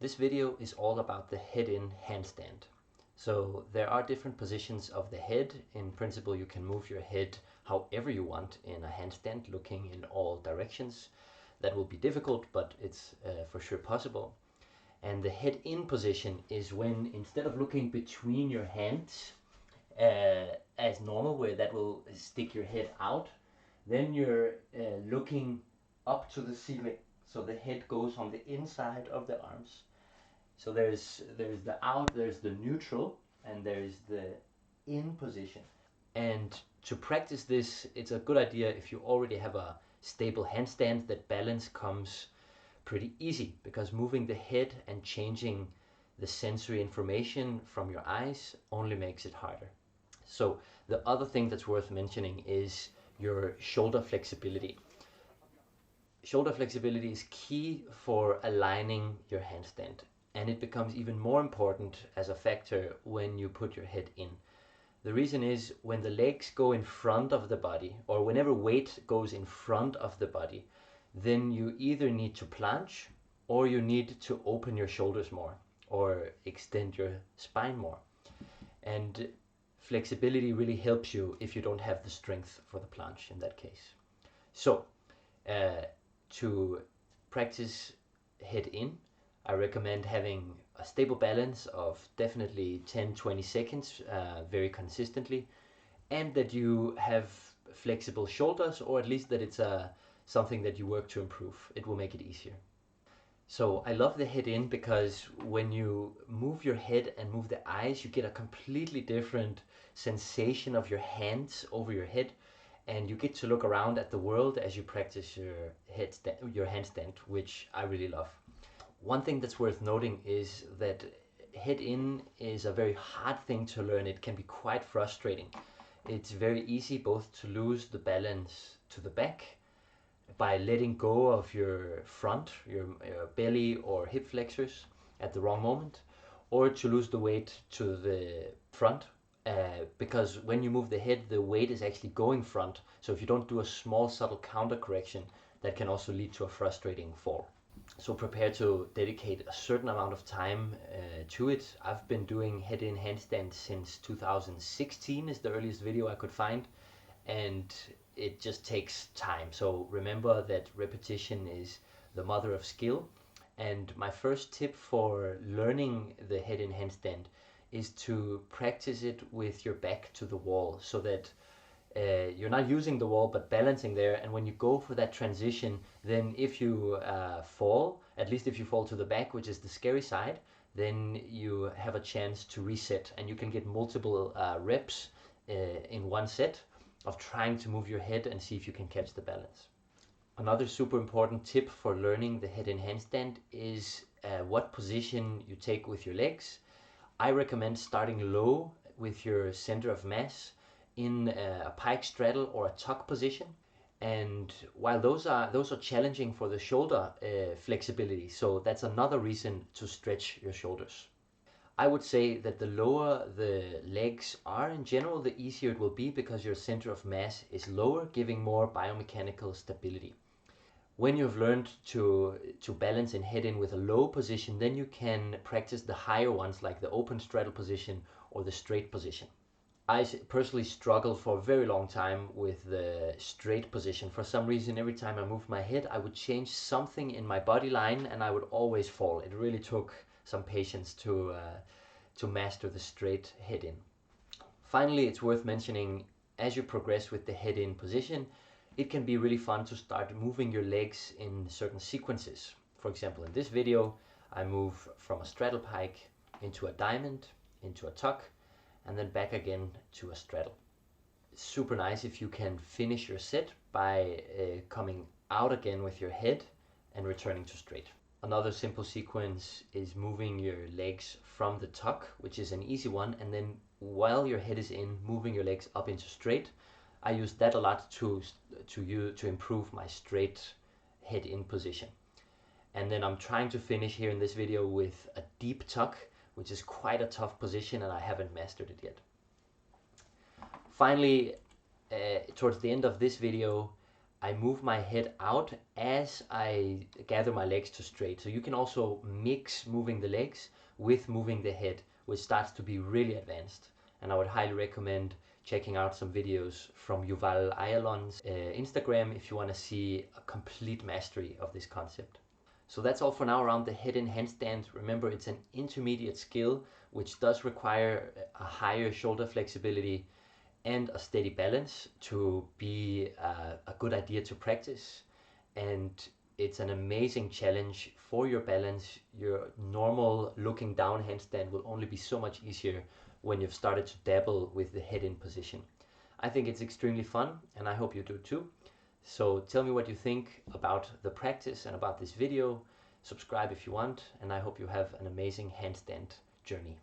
This video is all about the head-in handstand. So there are different positions of the head. In principle, you can move your head however you want in a handstand, looking in all directions. That will be difficult, but it's for sure possible. And the head-in position is when, instead of looking between your hands as normal, where that will stick your head out, then you're looking up to the ceiling. So the head goes on the inside of the arms. So there's the out, there's the neutral, and there's the in position. And to practice this, it's a good idea if you already have a stable handstand that balance comes pretty easy, because moving the head and changing the sensory information from your eyes only makes it harder. So the other thing that's worth mentioning is your shoulder flexibility. Shoulder flexibility is key for aligning your handstand, and it becomes even more important as a factor when you put your head in. The reason is, when the legs go in front of the body, or whenever weight goes in front of the body, then you either need to planche or you need to open your shoulders more or extend your spine more. And flexibility really helps you if you don't have the strength for the planche in that case. So to practice head in, I recommend having a stable balance of definitely 10-20 seconds very consistently, and that you have flexible shoulders, or at least that it's something that you work to improve. It will make it easier. So I love the head in because when you move your head and move the eyes, you get a completely different sensation of your hands over your head, and you get to look around at the world as you practice your handstand, which I really love. One thing that's worth noting is that head in is a very hard thing to learn. It can be quite frustrating. It's very easy both to lose the balance to the back by letting go of your front, your belly or hip flexors at the wrong moment, or to lose the weight to the front, because when you move the head, the weight is actually going front. So if you don't do a small subtle counter correction, that can also lead to a frustrating fall. So prepare to dedicate a certain amount of time to it. I've been doing head-in handstand since 2016 is the earliest video I could find, and it just takes time. So remember that repetition is the mother of skill. And my first tip for learning the head-in handstand is to practice it with your back to the wall, so that you're not using the wall but balancing there. And when you go for that transition, then if you fall, at least if you fall to the back, which is the scary side, then you have a chance to reset, and you can get multiple reps in one set of trying to move your head and see if you can catch the balance. Another super important tip for learning the head-in handstand is what position you take with your legs. I recommend starting low with your center of mass in a pike straddle or a tuck position. And while those are challenging for the shoulder flexibility, so that's another reason to stretch your shoulders. I would say that the lower the legs are in general, the easier it will be, because your center of mass is lower, giving more biomechanical stability. When you've learned to balance and head in with a low position, then you can practice the higher ones, like the open straddle position or the straight position. I personally struggled for a very long time with the straight position. For some reason, every time I moved my head, I would change something in my body line and I would always fall. It really took some patience to master the straight head in. Finally, it's worth mentioning, as you progress with the head in position, it can be really fun to start moving your legs in certain sequences. For example, in this video, I move from a straddle pike into a diamond, into a tuck, and then back again to a straddle. It's super nice if you can finish your set by coming out again with your head and returning to straight. Another simple sequence is moving your legs from the tuck, which is an easy one, and then while your head is in, moving your legs up into straight. I use that a lot to improve my straight head in position. And then I'm trying to finish here in this video with a deep tuck, which is quite a tough position and I haven't mastered it yet. Finally, towards the end of this video, I move my head out as I gather my legs to straight. So you can also mix moving the legs with moving the head, which starts to be really advanced. And I would highly recommend checking out some videos from Yuval Ayalon's Instagram if you want to see a complete mastery of this concept. So that's all for now around the hidden handstand. Remember, it's an intermediate skill which does require a higher shoulder flexibility and a steady balance to be a good idea to practice. And it's an amazing challenge for your balance. Your normal looking down handstand will only be so much easier when you've started to dabble with the head in position. I think it's extremely fun, and I hope you do too. So tell me what you think about the practice and about this video. Subscribe if you want, and I hope you have an amazing handstand journey.